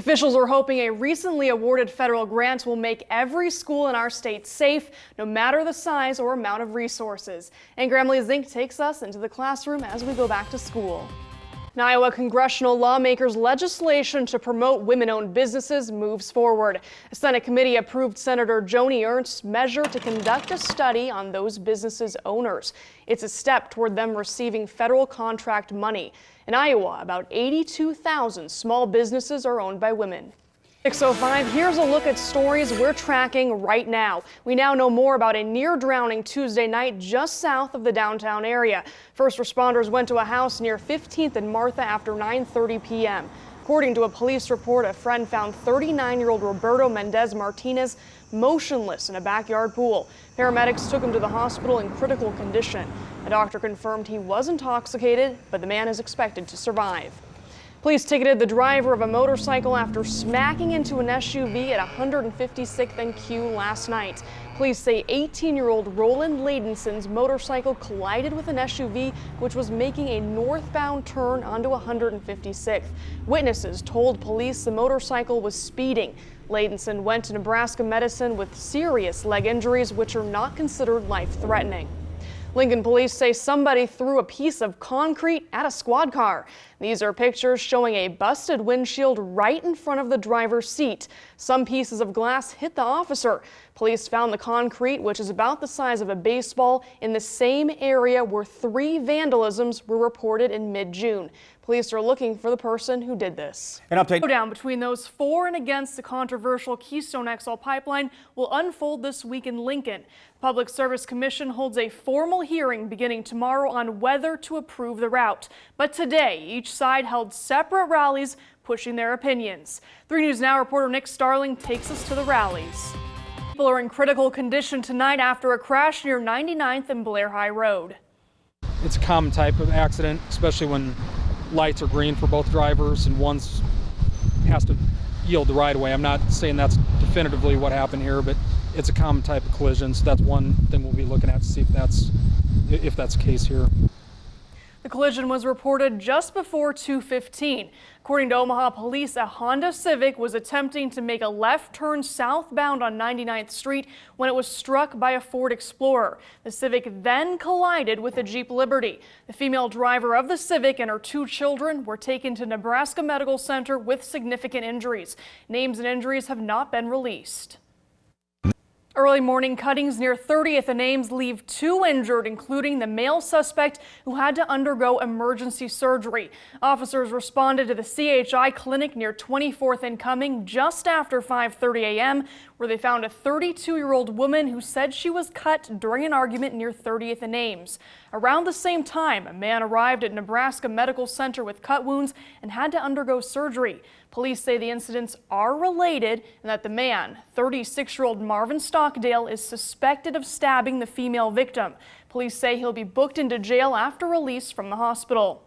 Officials are hoping a recently awarded federal grant will make every school in our state safe, no matter the size or amount of resources. And Grammarly Zink takes us into the classroom as we go back to school. Now, Iowa congressional lawmakers' legislation to promote women-owned businesses moves forward. A Senate committee approved Senator Joni Ernst's measure to conduct a study on those businesses' owners. It's a step toward them receiving federal contract money. In Iowa, about 82,000 small businesses are owned by women. 6:05, here's a look at stories we're tracking right now. We now know more about a near drowning Tuesday night just south of the downtown area. First responders went to a house near 15th and Martha after 9:30 p.m. According to a police report, a friend found 39-year-old Roberto Mendez Martinez motionless in a backyard pool. Paramedics took him to the hospital in critical condition. A doctor confirmed he was intoxicated, but the man is expected to survive. Police ticketed the driver of a motorcycle after smacking into an SUV at 156th and Q last night. Police say 18-year-old Roland Ladenson's motorcycle collided with an SUV which was making a northbound turn onto 156th. Witnesses told police the motorcycle was speeding. Ladenson went to Nebraska Medicine with serious leg injuries which are not considered life-threatening. Lincoln police say somebody threw a piece of concrete at a squad car. These are pictures showing a busted windshield right in front of the driver's seat. Some pieces of glass hit the officer. Police found the concrete, which is about the size of a baseball, in the same area where 3 vandalisms were reported in mid-June. Police are looking for the person who did this. An update. Showdown between those for and against the controversial Keystone XL pipeline will unfold this week in Lincoln. The Public Service Commission holds a formal hearing beginning tomorrow on whether to approve the route. But today, each side held separate rallies pushing their opinions. 3 News Now reporter Nick Starling takes us to the rallies. People are in critical condition tonight after a crash near 99th and Blair High Road. It's a common type of accident, especially when lights are green for both drivers and one has to yield the right of way. I'm not saying that's definitively what happened here, but it's a common type of collision, so that's one thing we'll be looking at to see if that's the case here. The collision was reported just before 2:15. According to Omaha police, a Honda Civic was attempting to make a left turn southbound on 99th Street when it was struck by a Ford Explorer. The Civic then collided with a Jeep Liberty. The female driver of the Civic and her 2 children were taken to Nebraska Medical Center with significant injuries. Names and injuries have not been released. Early morning cuttings near 30th and Ames leave 2 injured, including the male suspect who had to undergo emergency surgery. Officers responded to the CHI clinic near 24th and Cumming just after 5:30 a.m., where they found a 32-year-old woman who said she was cut during an argument near 30th and Ames. Around the same time, a man arrived at Nebraska Medical Center with cut wounds and had to undergo surgery. Police say the incidents are related and that the man, 36-year-old Marvin Stockdale, is suspected of stabbing the female victim. Police say he'll be booked into jail after release from the hospital.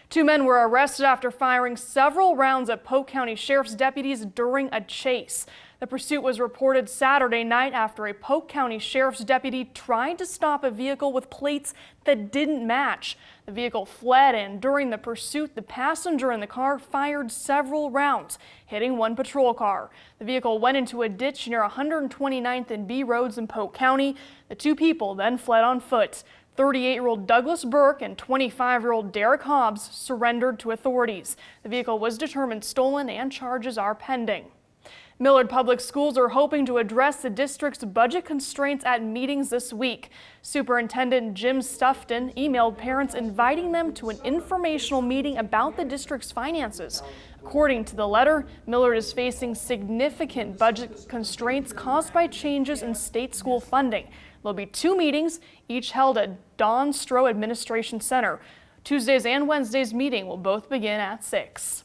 2 men were arrested after firing several rounds at Polk County Sheriff's deputies during a chase. The pursuit was reported Saturday night after a Polk County Sheriff's deputy tried to stop a vehicle with plates that didn't match. The vehicle fled, and during the pursuit, the passenger in the car fired several rounds, hitting 1 patrol car. The vehicle went into a ditch near 129th and B roads in Polk County. The 2 people then fled on foot. 38-year-old Douglas Burke and 25-year-old Derek Hobbs surrendered to authorities. The vehicle was determined stolen and charges are pending. Millard Public Schools are hoping to address the district's budget constraints at meetings this week. Superintendent Jim Stufton emailed parents inviting them to an informational meeting about the district's finances. According to the letter, Millard is facing significant budget constraints caused by changes in state school funding. There'll be 2 meetings, each held at Don Stroh Administration Center. Tuesday's and Wednesday's meeting will both begin at 6.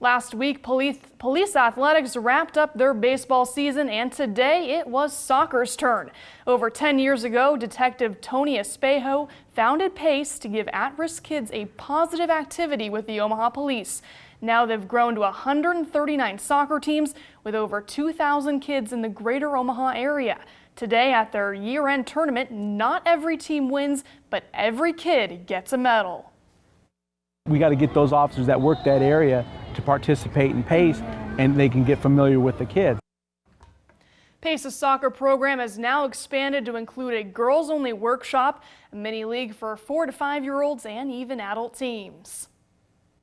Last week, police athletics wrapped up their baseball season, and today it was soccer's turn. Over 10 years ago, Detective Tony Espejo founded PACE to give at-risk kids a positive activity with the Omaha Police. Now they've grown to 139 soccer teams with over 2,000 kids in the greater Omaha area. Today at their year-end tournament, not every team wins, but every kid gets a medal. We got to get those officers that work that area to participate in PACE and they can get familiar with the kids. Pace's soccer program has now expanded to include a girls-only workshop, a mini league for 4 to 5-year-olds, and even adult teams.